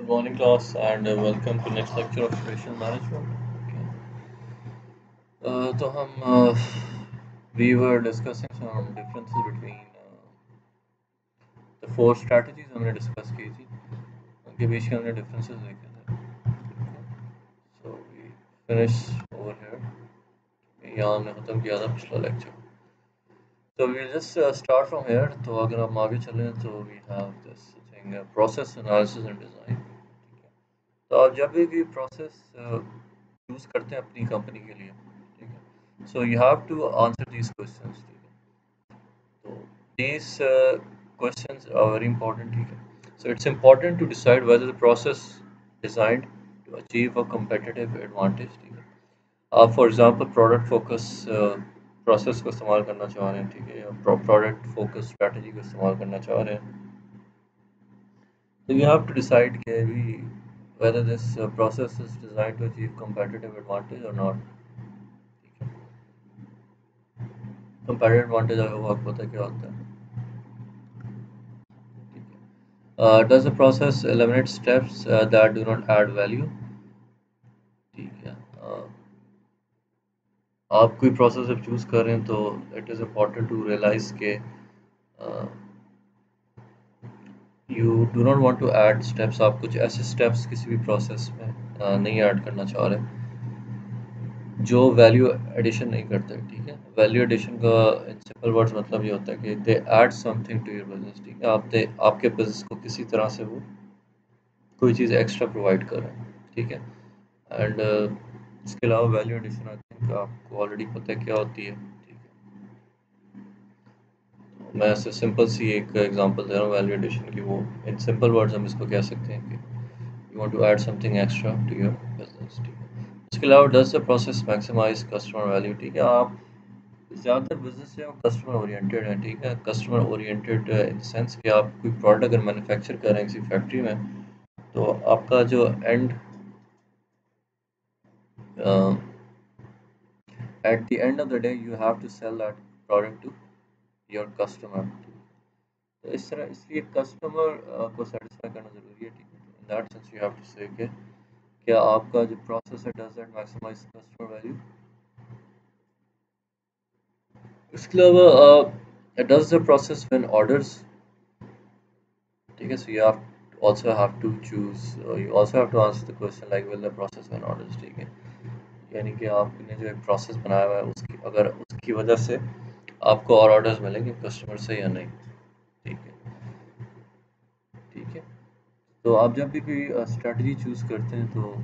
Good morning, class, and welcome to next lecture of operational management. Okay. तो हम we were discussing some differences between the four strategies हमने discuss की थी उनके बीच के हमने differences देखे थे. So we finish over here. यहाँ हमने खत्म किया था पिछला lecture. So we'll just start from here. तो अगर हम आगे चलें तो we have this thing process analysis and design. ठीक है. तो आप जब भी process यूज़ करते हैं अपनी कंपनी के लिए, ठीक है, so you have to answer these questions, ठीक है, तो these questions are very important, ठीक है, so it's important to decide whether the process designed to achieve a competitive advantage, ठीक है, आप for example product focus process को इस्तेमाल करना चाह रहे हैं, ठीक है, या प्रोडक्ट फोकस स्ट्रेटजी को इस्तेमाल करना चाह रहे हैं, तो यू हैव टू डिसाइड कि भी whether this process is designed to achieve competitive advantage or not. Comparative advantage आपको पता है क्या होता है, ठीक है, does the process eliminate steps that do not add value, ठीक है, आप कोई प्रोसेस जब चूज़ कर रहे हैं तो it is important to realise के you do not want to add steps, आप कुछ ऐसे स्टेप्स किसी भी प्रोसेस में नहीं ऐड करना चाह रहे जो वैल्यू एडिशन नहीं करते, ठीक है, वैल्यू एडिशन का इन सिंपल वर्ड्स मतलब ये होता है कि they add something to your business, ठीक है, आपके बिजनेस को किसी तरह से वो कोई चीज़ एक्स्ट्रा प्रोवाइड कर रहे हैं, ठीक है, एंड इसके अलावा वैल्यू एडिशन आई थिंक आपको ऑलरेडी पता है क्या होती है, ठीक है, तो मैं ऐसे सिंपल सी एक एग्जांपल दे रहा हूँ वैल्यू एडिशन की, वो इन सिंपल वर्ड्स हम इसको कह सकते हैं कि you want to add something extra to your business, ठीक है, इसके अलावा does the process maximise customer value, ठीक है, आप ज़्यादातर बिजनेस जो है कस्टमर ओरिएंटेड है, ठीक है, कस्टमर ओरिएंटेड इन सेंस कि आप कोई प्रोडक्ट अगर मैन्युफैक्चर कर रहे हैं किसी फैक्ट्री में, तो आपका जो and at the end of the day you have to sell that product to your customer, तो इस तरह इसलिए कस्टमर को सेटिस्फाई करना ज़रूरी है, ठीक है, in that sense you have to say कि क्या आपका जो प्रोसेस है does that maximise customer value, इसके अलावा does the process win orders, ठीक है, so you have also have to choose you also have to answer the question like will the process when orders, ठीक है, यानी कि आपने जो एक प्रोसेस बनाया हुआ है उसकी अगर उसकी वजह से आपको और ऑर्डर्स मिलेंगे कस्टमर से या नहीं, ठीक है, ठीक है, तो आप जब भी कोई स्ट्रेटजी चूज़ करते हैं तो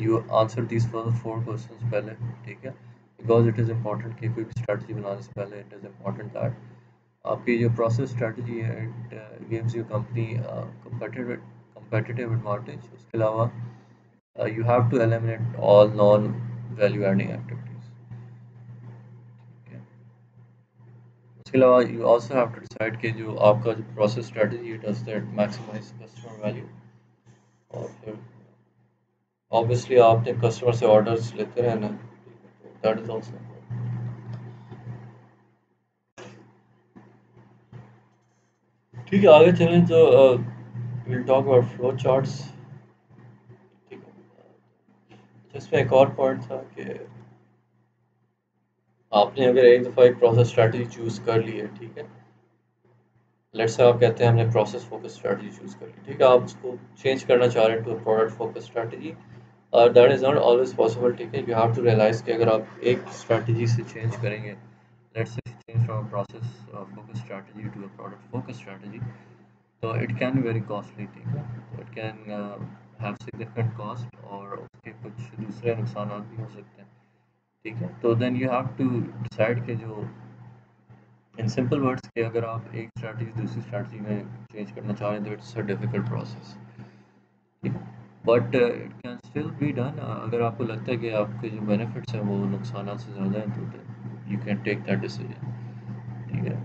you answer this first four questions पहले, ठीक है, बिकॉज इट इज़ इम्पॉर्टेंट कि कोई भी स्ट्रेटजी बनाने से पहले इट इज़ इम्पॉर्टेंट दैट आपकी जो प्रोसेस स्ट्रेटजी है it gives you company competitive advantage, उसके अलावा you have to eliminate all non value adding activities, ठीक है, उसके अलावा you also have to decide कि जो आपका जो प्रोसेस स्ट्रेटजी है does that maximize customer value, और फिर ऑब्वियसली आपने कस्टमर से ऑर्डर्स लेते रहना, दैट इज ऑल्सो, ठीक है, आगे चलें तो will talk about flow charts, ठीक है, इसमें एक और पॉइंट था कि आपने अगर एक दफ़ा एक प्रोसेस स्ट्रेटजी चूज़ कर ली है, ठीक है, लेट्स से आप कहते हैं हमने प्रोसेस फोकस स्ट्रेटजी चूज़ कर ली, ठीक है, आप उसको चेंज करना चाह रहे हैं to product focus strategy, that is not always possible, ठीक है, यू हैव टू रियलाइज़ कि अगर आप एक स्ट्रेटजी से चेंज करेंगे, let's say change from process focus strategy to a product focus strategy, तो it can be very costly, ठीक है, तो it can have significant cost और उसके कुछ दूसरे नुकसान भी हो सकते हैं, ठीक है, तो then you have to decide कि जो इन सिंपल वर्ड्स कि अगर आप एक स्ट्रैटेजी दूसरी स्ट्रैटेजी में चेंज करना चाह रहे हैं तो इट्स अ डिफ़िकल्ट प्रोसेस, ठीक है, but it can still be done, अगर आपको लगता है कि आपके जो बेनिफिट्स हैं वो नुकसान से ज़्यादा हैं तो you can take that decision, ठीक है,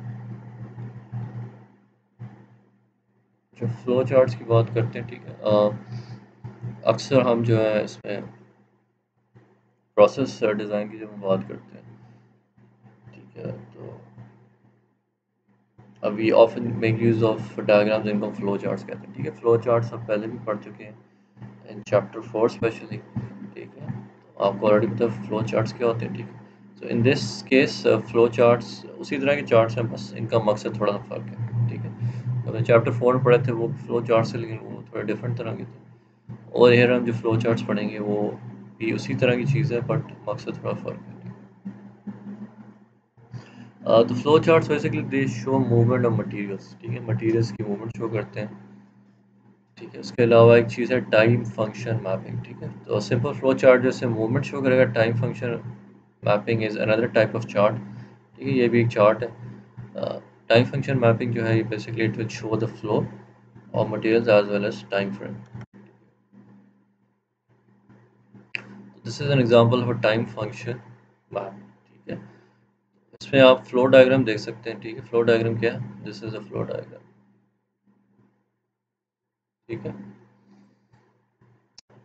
जो फ्लो चार्ट्स की बात करते हैं, ठीक है, अक्सर हम जो है इसमें प्रोसेस डिज़ाइन की जब हम बात करते हैं, ठीक है, तो we often make use of diagrams, इनको फ्लो चार्ट्स कहते हैं। ठीक है, फ्लो चार्ट्स आप पहले भी पढ़ चुके हैं इन चैप्टर 4 स्पेशली। ठीक है, तो आपको ऑलरेडी पता है फ्लो चार्ट्स क्या होते हैं। ठीक है, so in this case flow charts उसी तरह के चार्ट्स हैं, बस इनका मकसद थोड़ा सा फ़र्क है। ठीक है, तो मैं चैप्टर 4 में पढ़े थे वो फ्लो चार्ट्स थे, लेकिन वो थोड़े डिफरेंट तरह के थे। और here हम जो फ्लो चार्ट्स पढ़ेंगे वो भी उसी तरह की चीज़ है, बट मकसद थोड़ा फ़र्क है। तो flow charts basically they show movement of materials. ठीक है, मटेरियल्स की मूवमेंट शो करते हैं। ठीक है, उसके अलावा एक चीज़ है टाइम फंक्शन मैपिंग। ठीक है, तो सिंपल फ्लो चार्ट जैसे मूवमेंट शो करेगा, time function mapping is another type of chart. ठीक है, ये भी एक चार्ट है। टाइम फंक्शन मैपिंग जो है ये basically it will show the flow of materials as well as time frame. This is an example of a time function map. ठीक है, इसमें आप फ्लो डायग्राम देख सकते हैं। ठीक है, फ्लो डायग्राम क्या है? This is a flow diagram. ठीक है,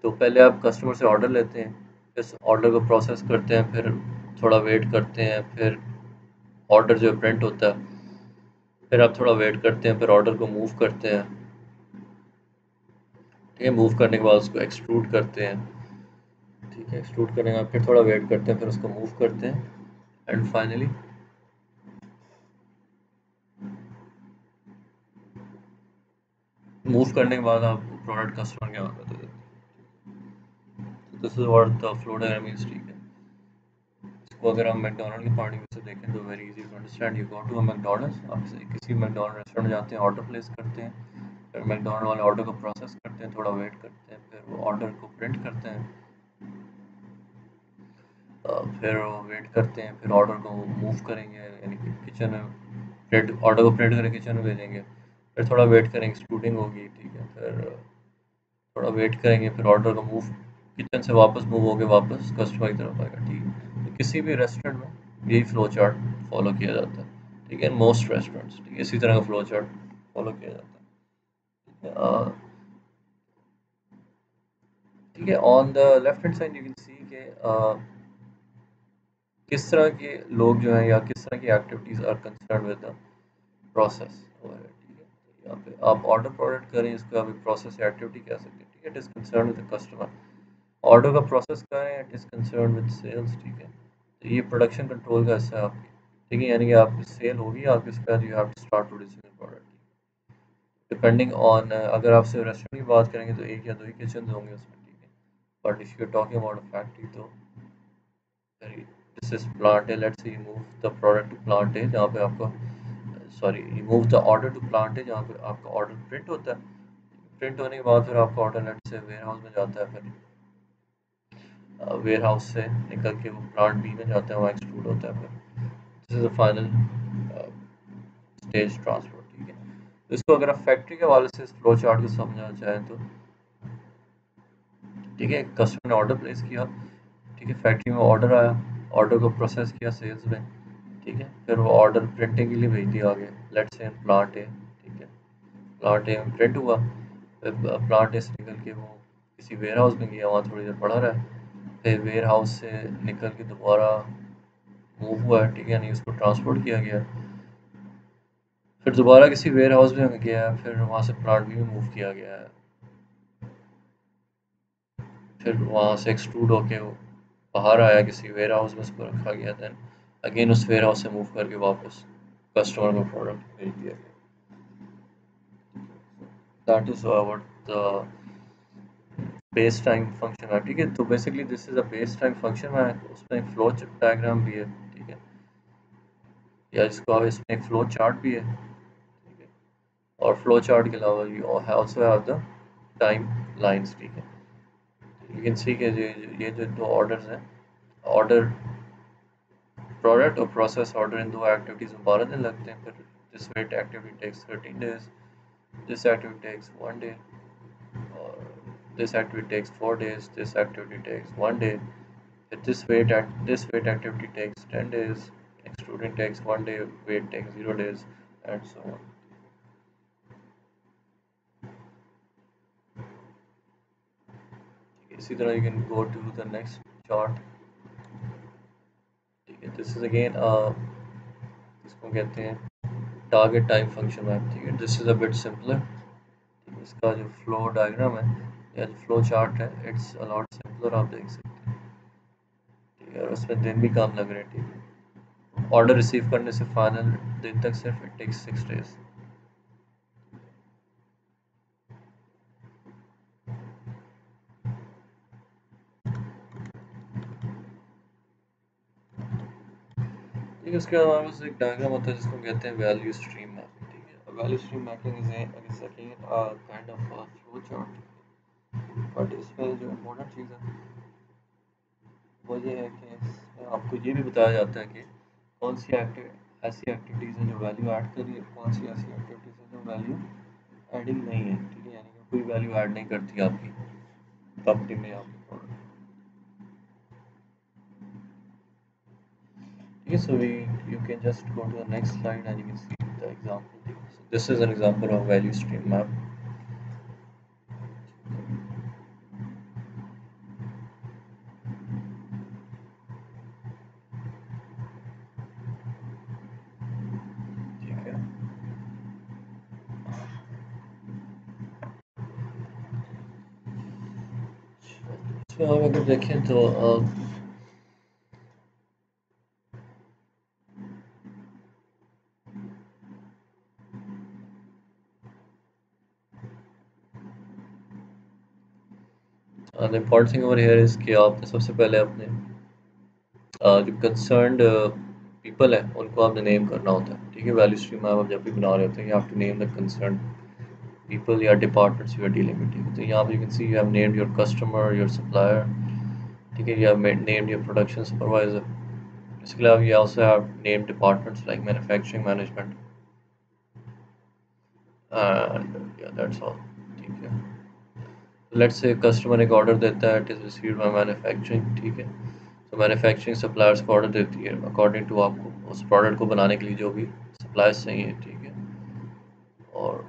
तो पहले आप कस्टमर से ऑर्डर लेते हैं, फिर ऑर्डर को प्रोसेस करते हैं, फिर थोड़ा वेट करते हैं, फिर ऑर्डर जो प्रिंट होता है, फिर आप थोड़ा वेट करते हैं, फिर ऑर्डर को मूव करते हैं। ठीक है, मूव करने के बाद उसको एक्सट्रूड करते हैं। ठीक है, एक्सट्रूड करने के बाद फिर थोड़ा वेट करते हैं, फिर उसको मूव करते हैं, एंड फाइनली मूव करने के बाद आप प्रोडक्ट कस्टमर के हाथ में दे देते हैं। This is what the flow diagram means. ठीक है, इसको अगर हम मैकडोनल्ड के पॉइंट ऑफ व्यू से देखें तो very easy to understand. You go to a McDonald's, आप किसी मैकडोनल्ड रेस्टोरेंट जाते हैं, ऑर्डर प्लेस करते हैं, फिर मैकडोनल्ड वाले ऑर्डर को प्रोसेस करते हैं, थोड़ा वेट करते हैं, फिर वो ऑर्डर को प्रिंट करते हैं, फिर वेट करते हैं, फिर ऑर्डर को मूव करेंगे, यानी कि किचन में प्रिंट ऑर्डर को प्रिंट करके किचन में भेजेंगे, फिर थोड़ा वेट करेंगे, एक्सट्रूडिंग होगी। ठीक है, फिर थोड़ा वेट करेंगे, फिर ऑर्डर को मूव किचन से वापस मूव होके वापस कस्टमर की तरफ आएगा। ठीक है, तो किसी भी रेस्टोरेंट में यही फ्लो चार्ट फॉलो किया जाता है। ठीक है, मोस्ट रेस्टोरेंट्स ठीक है इसी तरह का फ्लो चार्ट फॉलो किया जाता है। ठीक है, ठीक है, on the left hand side you can सी के किस तरह के लोग जो हैं या किस तरह की activities are concern with the process. ठीक है, तो यहाँ पे आप ऑर्डर प्रोडक्ट करें, इसको आप प्रोसेस या एक्टिविटी कह सकते हैं। ठीक है, it is concern with the customer. Order का प्रोसेस करें, it is concern with sales. ठीक है, तो ये प्रोडक्शन कंट्रोल का हिस्सा है आपकी। ठीक है, यानी कि आपकी सेल होगी, आपके उसके बाद you have to start producing the product. Depending on अगर आप सिर्फ रेस्टोरेंट की बात करेंगे तो एक या दो ही किचन होंगे उसमें। ठीक है, but if you talking about a factory तो दिस इज प्लांट है, let's you move the product to plant है जहाँ पे आपको sorry you move the order to plant है जहाँ पे आपका ऑर्डर प्रिंट होता है। प्रिंट होने के बाद फिर आपका ऑर्डर लेट से वेयर हाउस में जाता है, फिर वेयर हाउस से निकल के वो प्लांट बी में जाता है, वहाँ एक्सट्रूड होता है, फिर this is the final stage transport. ठीक है, तो इसको अगर आप फैक्ट्री के हवाले से इस फ्लो चार्ट को समझना चाहें तो ठीक है, कस्टमर ने ऑर्डर प्लेस किया। ठीक है, फैक्ट्री में ऑर्डर आया, ऑर्डर को प्रोसेस किया सेल्स में। ठीक है, फिर वो ऑर्डर प्रिंटिंग के लिए भेज दिया आगे, लेट्स से प्लांट है। ठीक है, प्लांट ए में प्रिंट हुआ, फिर प्लांट ए से निकल के वो किसी वेयर हाउस में गया, वहाँ थोड़ी देर पड़ा रहा है, फिर वेयर हाउस से निकल के दोबारा मूव हुआ है। ठीक है, यानी उसको ट्रांसपोर्ट किया गया, फिर दोबारा किसी वेयर हाउस में गया है, फिर वहाँ से प्लांट बी में मूव किया गया है, फिर वहाँ से एक्सट्रूड होके वो बाहर आया किसी वेयर हाउस में, उसको रखा गया, देन अगेन उस वेयर हाउस से मूव करके वापस कस्टमर को प्रोडक्ट भेज दिया गया। That is what the base time function है। ठीक है, तो basically this is a base time function है, उसमें एक फ्लो डायग्राम भी है। ठीक है, या इसको आप इसमें एक फ्लो चार्ट भी है। ठीक है, और फ्लो चार्ट के अलावा you also have the time lines. ठीक है, यू कैन सी के ये जो दो ऑर्डर्स हैं, ऑर्डर प्रोडक्ट और प्रोसेस ऑर्डर, इन दो एक्टिविटीज़ में 12 दिन लगते हैं। फिर this wait activity takes 13 days, this activity takes 1 day, और this activity takes 4 days, this activity takes 1 day, फिर this wait activity takes 10 days, extruding takes 1 day, wait takes 0 days, and so on. इसी तरह you can go to the next chart. ठीक है, this is again इसको कहते हैं target time function map, ठीक है। This is a bit simpler. इसका जो फ्लो डायग्राम है या जो फ्लो चार्ट है, इट्स अ लॉट सिंपलर, आप देख सकते हैं, ठीक है। और उसमें दिन भी कम लग रहे हैं, ठीक है। ऑर्डर रिसीव करने से फाइनल दिन तक सिर्फ इट टेक्स 6 days। ठीक है। उसके बाद हमारे पास एक डायग्राम होता है जिसको कहते हैं वैल्यू स्ट्रीम मैपिंग, ठीक है। Value stream mapping is again kind of flow chart, but इसमें जो इम्पोर्टेंट चीज़ है वो ये है कि इसमें आपको ये भी बताया जाता है कि कौन सी ऐसी एक्टिविटीज़ हैं जो वैल्यू ऐड कर रही है, कौन सी ऐसी एक्टिविटीज़ हैं जो वैल्यू एडिंग नहीं है, ठीक है। यानी कि कोई वैल्यू ऐड नहीं करती आपकी कंपनी में, आपके प्रोडक्ट, ठीक है। So we you can just go to the next slide and you can see the example. This is an example of value stream map, ठीक है। इसमें हम अगर देखें तो the important thing over here is कि आपने सबसे पहले अपने जो कंसर्न्ड पीपल है उनको आपने नेम करना होता है, ठीक है। वैल्यू स्ट्रीम मैप आप जब भी बना रहे होते हैं, you have to name the concerned people या departments you are dealing with, ठीक है। तो यहाँ पे you can see you have named your customer, your supplier, ठीक है। You have named your production supervisor. इसके अलावा you also have named departments like manufacturing management and yeah that's all, ठीक है। लेट्स से कस्टमर एक order देता है, it is received by manufacturing, ठीक है। तो मैन्युफैक्चरिंग सप्लायर्स को ऑर्डर देती है अकॉर्डिंग टू आपको उस प्रोडक्ट को बनाने के लिए जो भी सप्लायर्स चाहिए, ठीक है। और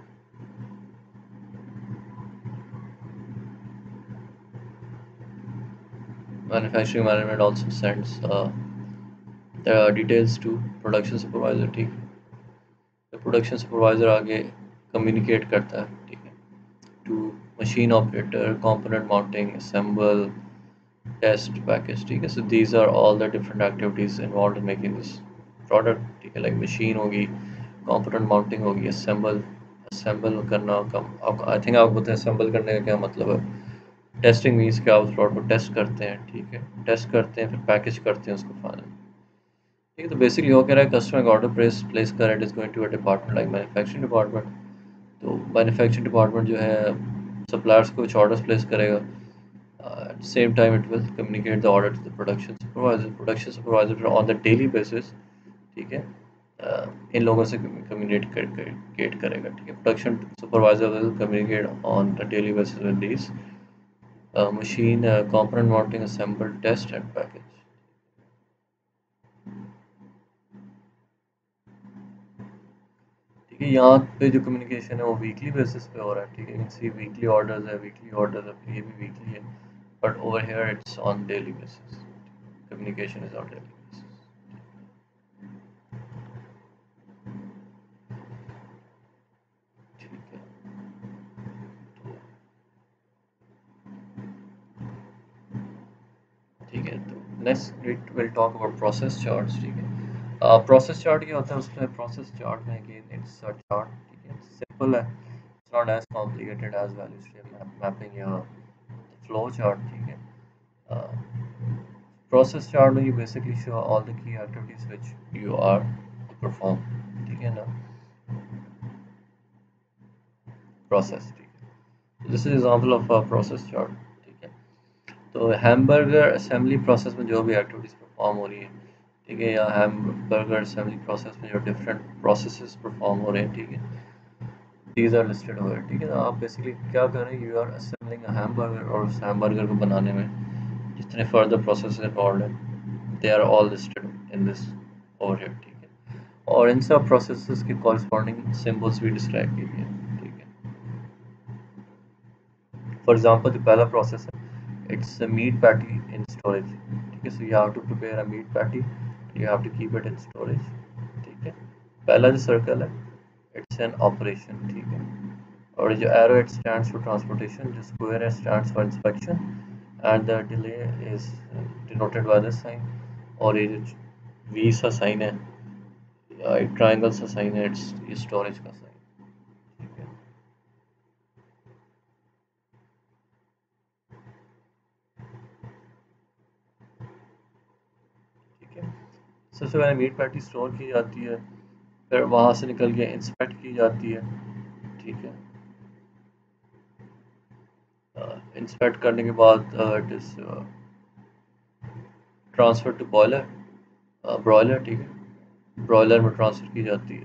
manufacturing management also sends the details to production supervisor, ठीक है। तो प्रोडक्शन सुपरवाइजर आगे कम्युनिकेट करता है, ठीक है, to machine operator, component mounting, assemble, test, package, ठीक है। So these are all the different activities involved in making this product, ठीक है। like machine होगी, component mounting होगी, assemble करना कम, आई थिंक आपको पता है assemble करने का क्या मतलब है। टेस्टिंग मीन्स कि आप उस प्रोडक्ट को टेस्ट करते हैं, ठीक है, टेस्ट करते हैं फिर पैकेज करते हैं उसको फाइनल, ठीक है। तो बेसिकली वो कह रहा है कस्टमर का ऑर्डर प्लेस कर, it is going to a department like manufacturing department. तो मैन्युफैक्चरिंग डिपार्टमेंट जो है सप्लायर्स को कुछ ऑर्डर्स प्लेस करेगा, at the same time it will communicate the order to the production supervisor on the daily basis, ठीक है। इन लोगों से कम्युनिकेट करेगा, ठीक है। Production supervisor will communicate on the daily basis with this machine component mounting, assemble, test and package, ठीक है। यहाँ पे जो कम्युनिकेशन है वो वीकली बेसिस पे हो रहा है, ठीक है। सी वीकली ऑर्डर्स है, वीकली ऑर्डर्स है, ये भी वीकली है, but over here it's on daily basis, communication is on daily basis, ठीक है। तो ठीक है, तो next will talk about process charts, ठीक है। प्रोसेस चार्ट क्या होता है, उसमें प्रोसेस चार्ट में अगेन इट्स अ चार्ट, ठीक है। सिंपल है, it's not as complicated as value stream mapping या फ्लो चार्ट, ठीक है। प्रोसेस चार्ट में you basically show all the key activities which you are to perform, ठीक है ना, प्रोसेस, ठीक है। This is example of a process chart, ठीक है। तो हैमबर्गर असेंबली प्रोसेस में जो भी एक्टिविटीज़ परफॉर्म हो रही है, ठीक है, या हैमबर्गर असेंबली प्रोसेस में जो डिफरेंट प्रोसेसेस परफॉर्म हो रहे हैं, ठीक है, दीज आर लिस्टेड हो, ठीक है। तो आप बेसिकली क्या कर रहे हैं, you are assembling a hamburger, और उस हैमबर्गर को बनाने में जितने फर्दर प्रोसेस इन्वॉल्व हैं they are all listed in this over here, ठीक है। और इन सब प्रोसेसेस के कॉरस्पॉन्डिंग सिंबल्स भी डिस्क्राइब किए गए हैं, ठीक है। फॉर एग्जांपल जो पहला प्रोसेस है, it's a meat patty in storage, ठीक है। so you have to prepare a meat patty, you have to keep it in storage, ठीक है। पहला जो सर्कल है इट्स एन ऑपरेशन, ठीक है। और जो arrow it stands for transportation, जो स्क्वायर है stands for inspection, and the delay is denoted by this sign. और ये जो वी सा साइन है, ट्रायंगल सा साइन है, इट्स ये स्टोरेज का साइन, ठीक है। ठीक है, सबसे पहले मीट पैटी स्टोर की जाती है, फिर वहाँ से निकल के इंस्पेक्ट की जाती है, ठीक है। इंस्पेक्ट करने के बाद it is transfer to boiler, broiler, ठीक है। ब्रॉयलर में ट्रांसफ़र की जाती है,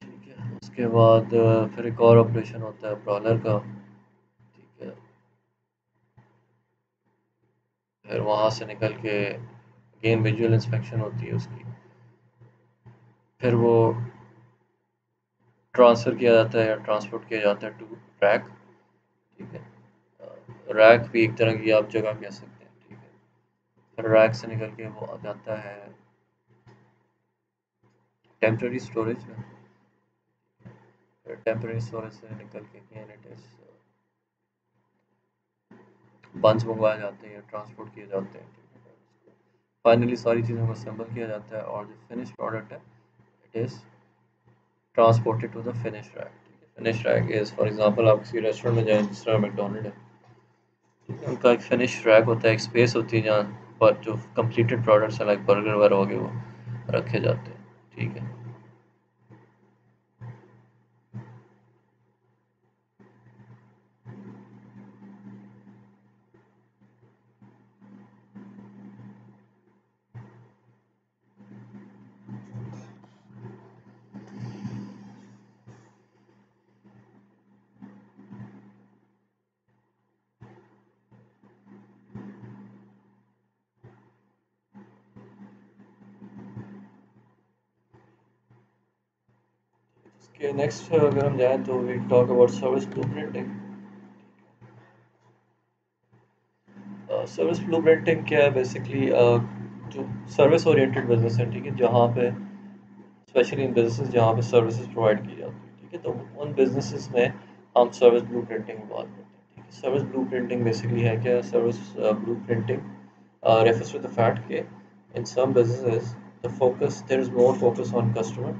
ठीक है। उसके बाद फिर एक और ऑपरेशन होता है ब्रॉयलर का, ठीक है। फिर वहाँ से निकल के अगेन विजुअल इंस्पेक्शन होती है उसकी, फिर वो ट्रांसफ़र किया जाता है या ट्रांसपोर्ट किया जाता है टू रैक, ठीक है। रैक भी एक तरह की आप जगह कह सकते हैं, ठीक है। फिर रैक से निकल के वो आ जाता है टेम्पररी स्टोरेज में, फिर टेम्पररी स्टोरेज से निकल के अगेन इट इज़ बंच मंगवाए जाते हैं, ट्रांसपोर्ट किए जाते हैं, ठीक है। फाइनली सारी चीज़ों को असेंबल किया जाता है और जो फिनिश प्रोडक्ट है it is transported to the finish rack, ठीक है। Finish rack is for example आप किसी रेस्टोरेंट में जाएं, जिस तरह मैकडोनल्ड है, ठीक है, उनका एक फिनिश रैक होता है, एक स्पेस होती है जहाँ पर जो कंप्लीटेड प्रोडक्ट्स हैं लाइक बर्गर वगैरह हो गए वो रखे जाते हैं, ठीक है। इसके नेक्स्ट अगर हम जाएँ तो we talk about service blueprinting. Service blueprinting क्या है बेसिकली, जो सर्विस ओरिएंटेड बिजनेस है, ठीक है, जहाँ पे स्पेशली इन बिजनेसेस जहाँ पे सर्विसेज प्रोवाइड की जाती है, ठीक है, तो उन बिजनेसेस में हम सर्विस ब्लूप्रिंटिंग की बात करते हैं, ठीक है। सर्विस ब्लूप्रिंटिंग बेसिकली है क्या, service ब्लूप्रिंटिंग refers to the fact that in some businesses the focus there is more focus on customer,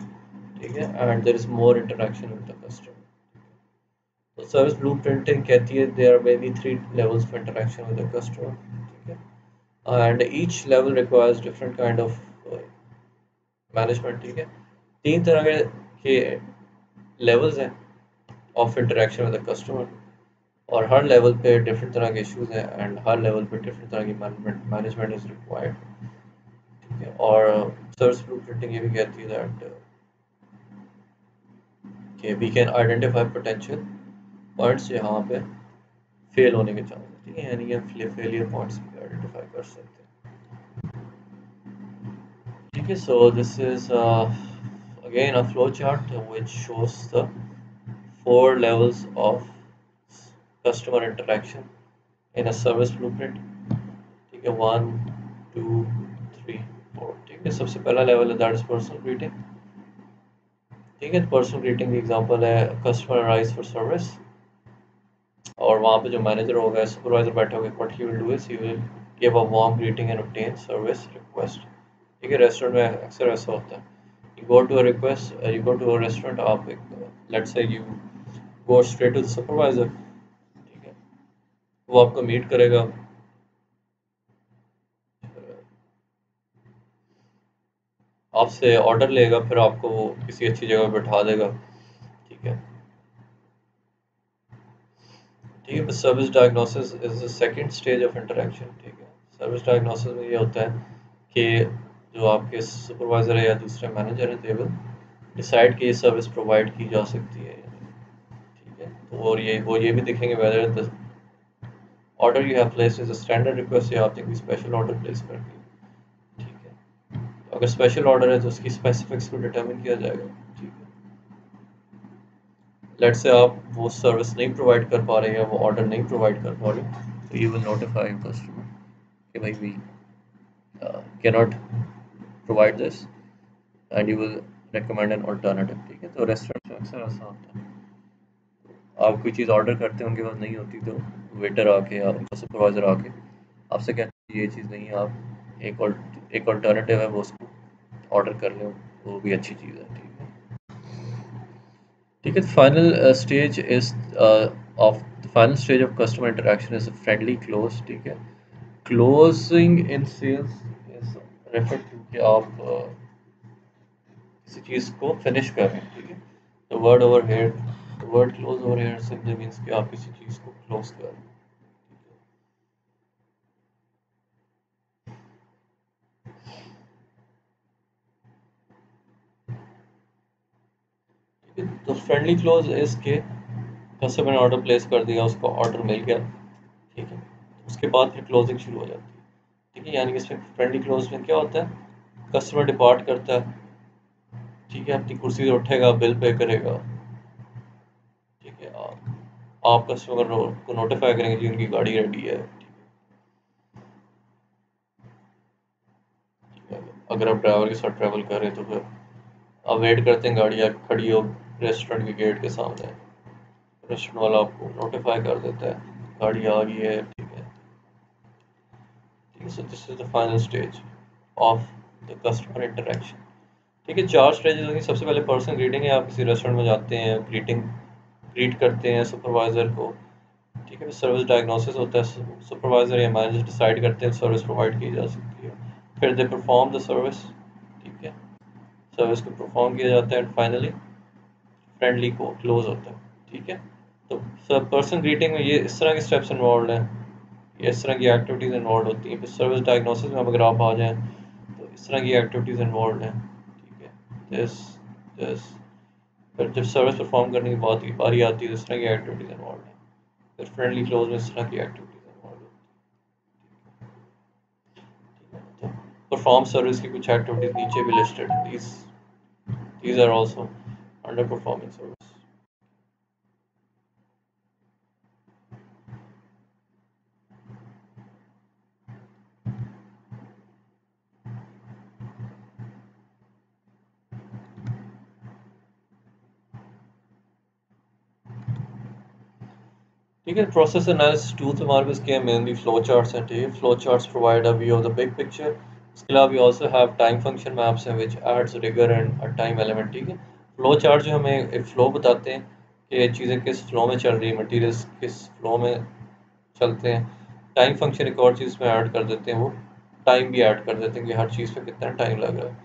ठीक है, and there is more interaction with the customer। तो सर्विस ब्लूप्रिंटिंग कहती है there are maybe 3 levels of interaction with the customer, ठीक है, and each level requires different kind of management, ठीक है। 3 तरह के लेवल्स हैं of interaction with the customer, और हर लेवल पे डिफरेंट तरह के इश्यूज हैं एंड हर लेवल पे डिफरेंट तरह की मैनेजमेंट इज रिक्वायर्ड, ठीक है। और सर्विस ब्लूप्रिंटिंग ये भी कहती है दैट कि we can identify potential points जहाँ पे फेल होने के चांस, ठीक है, यानी कि फेलियर पॉइंट्स भी आइडेंटिफाई कर सकते हैं, ठीक है। So this is again a flow chart which shows the 4 levels of customer interaction in a service blueprint, ठीक है। 1 2 3 4, ठीक है। सबसे पहला लेवल है दैट इज पर्सनल ग्रीटिंग, ठीक है। पर्सनल ग्रीटिंग की एग्जांपल है कस्टमर अराइज फॉर सर्विस, और वहाँ पे जो मैनेजर होगा, सुपरवाइजर बैठा होगा, what he will do is he will give a warm greeting and obtain service request, ठीक है। रेस्टोरेंट में अक्सर ऐसा होता है, you go to a request, you go to a restaurant, आप एक let's say you go straight to the supervisor, ठीक है। वो आपको मीट करेगा, आपसे ऑर्डर लेगा, फिर आपको वो किसी अच्छी जगह बैठा देगा, ठीक है, ठीक है। Service diagnosis is the second stage of interaction, ठीक है। सर्विस डायग्नोसिस में ये होता है कि जो आपके सुपरवाइजर है या दूसरे मैनेजर है, दे विल डिसाइड कि ये सर्विस प्रोवाइड की जा सकती है या नहीं, ठीक है। तो और ये वो ये भी देखेंगे whether the order you have placed is a standard request या आपने कोई स्पेशल ऑर्डर प्लेस कर दिया, ठीक है। तो अगर स्पेशल ऑर्डर है तो उसकी स्पेसिफिक्स को डिटरमिन किया जाएगा, ठीक है। लेट्स से आप वो सर्विस नहीं प्रोवाइड कर पा रहे हैं या वो ऑर्डर नहीं प्रोवाइड कर पा रहे, तो यू विल नोटिफाई कस्टमर कि भाई we cannot provide this, and you will recommend an alternative, ठीक है। तो रेस्टोरेंट में अक्सर ऐसा होता है, आप कोई चीज़ ऑर्डर करते हैं, उनके पास नहीं होती, तो वेटर आके या उनका सुपरवाइज़र आके आपसे कहते हैं ये चीज़ नहीं है, आप एक अल्टरनेटिव है वो उसको ऑर्डर कर लें, वो भी अच्छी चीज़ है, ठीक है। ठीक है, final stage is of the final stage of customer interaction is friendly close, ठीक है। Closing in sales is refer to कि आप किसी चीज़ को फिनिश कर रहे हैं, ठीक है। The word over here the word close over here simply means कि आप किसी चीज़ को क्लोज कर रहे हैं, ठीक है। तो फ्रेंडली क्लोज इज के कस्टमर ने ऑर्डर प्लेस कर दिया, उसको ऑर्डर मिल गया, ठीक है। उसके बाद फिर क्लोजिंग शुरू हो जाती है, ठीक है। यानी कि इसमें फ्रेंडली क्लोज में क्या होता है, कस्टमर डिपार्ट करता है, ठीक है, अपनी कुर्सी से उठेगा, बिल पे करेगा, ठीक है। आप कस्टमर को नोटिफाई करेंगे कि उनकी गाड़ी रेडी है, ठीक है। अगर आप ड्राइवर के साथ ट्रैवल कर रहे हैं तो फिर आप वेट करते हैं, गाड़ी खड़ी हो रेस्टोरेंट के गेट के सामने, रेस्टोरेंट वाला आपको नोटिफाई कर देता है गाड़ी आ गई है, ठीक है, ठीक है। So this is the final stage of the customer interaction, ठीक है। चार स्टेजेस होंगे। सबसे पहले पर्सनल ग्रीटिंग है, आप किसी रेस्टोरेंट में जाते हैं, ग्रीट करते हैं सुपरवाइज़र को, ठीक है। सर्विस डायग्नोसिस होता है, सुपरवाइज़र या मैनेजर डिसाइड करते हैं सर्विस प्रोवाइड की जा सकती है, फिर दे परफॉर्म द सर्विस, ठीक है, सर्विस को परफॉर्म किया जाता है, एंड फाइनली फ्रेंडली को क्लोज होता है, ठीक है। तो सब पर्सन ग्रीटिंग में ये इस तरह के स्टेप्स इन्वॉल्व हैं, ये इस तरह की एक्टिविटीज़ इन्वॉल्व होती हैं। फिर सर्विस डायग्नोसिस में अगर आप आ जाएँ तो इस तरह की एक्टिविटीज़ इन्वॉल्व हैं, ठीक है। दिस दिस फिर जब सर्विस परफॉर्म करने की बारी आती है तो इस तरह की एक्टिविटीज़ इन्वॉल्व हैं, फिर फ्रेंडली क्लोज में इस तरह की एक्टिविटीज़ इन्वॉल्व होती हैं, तो परफॉर्म सर्विस की कुछ एक्टिविटीज़ नीचे भी लिस्टेड हैं, these are also under performing service। ठीक है, प्रोसेस एनालिसिस टूल्स हमारे पास क्या है, मेनली फ्लो चार्ट्स हैं, ठीक है। Flow charts provide a view of the big picture. इसके अलावा we also have time function maps हैं which aids rigour and a time element, ठीक है। फ्लो चार्ट जो हमें एक फ्लो बताते हैं कि चीज़ें किस फ्लो में चल रही है, मटेरियल्स किस फ्लो में चलते हैं। टाइम फंक्शन एक और चीज़ में ऐड कर देते हैं, वो टाइम भी ऐड कर देते हैं कि हर चीज़ पे कितना टाइम लग रहा है,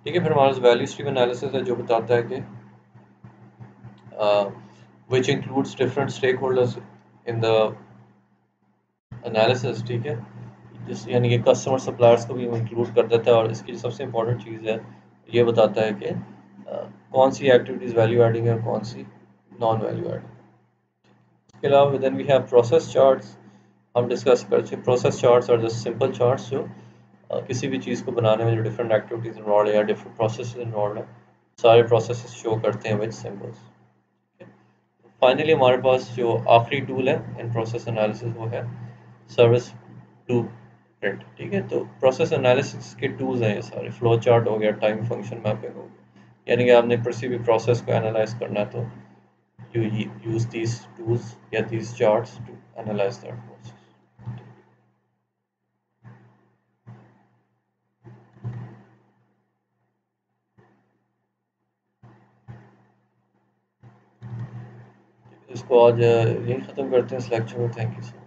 ठीक है। फिर हमारे पास वैल्यू स्ट्रीम एनालिसिस है जो बताता है कि which includes different stakeholders in the analysis, ठीक है। जिस यानी कि कस्टमर सप्लायर्स को भी इंक्लूड कर देता है, और इसकी जो सबसे इम्पोर्टेंट चीज़ है ये बताता है कि कौन सी एक्टिविटीज़ वैल्यू एडिंग है और कौन सी नॉन वैल्यू एडिंग। इसके अलावा then we have process charts. हम डिस्कस करते हैं प्रोसेस चार्ट्स और जस्ट सिंपल चार्ट्स जो किसी भी चीज़ को बनाने में जो डिफरेंट एक्टिविटीज़ इन्वॉल्व है या डिफरेंट प्रोसेस इन्वॉल्व है, सारे प्रोसेस शो करते हैं विद सिंबल्स। फाइनली हमारे पास जो आखिरी टूल है इन प्रोसेस एनालिसिस वो है सर्विस टू प्रिंट, ठीक है। तो प्रोसेस एनालिसिस के टूल्स हैं ये सारे, फ्लो चार्ट हो गया, टाइम फंक्शन मैपिंग हो गया, यानी कि आपने किसी भी प्रोसेस को एनालाइज करना है तो यू यूज दीज टूल्स या these charts to analyse that process. इसको आज यही ख़त्म करते हैं इस लेक्चर में। Thank you so much.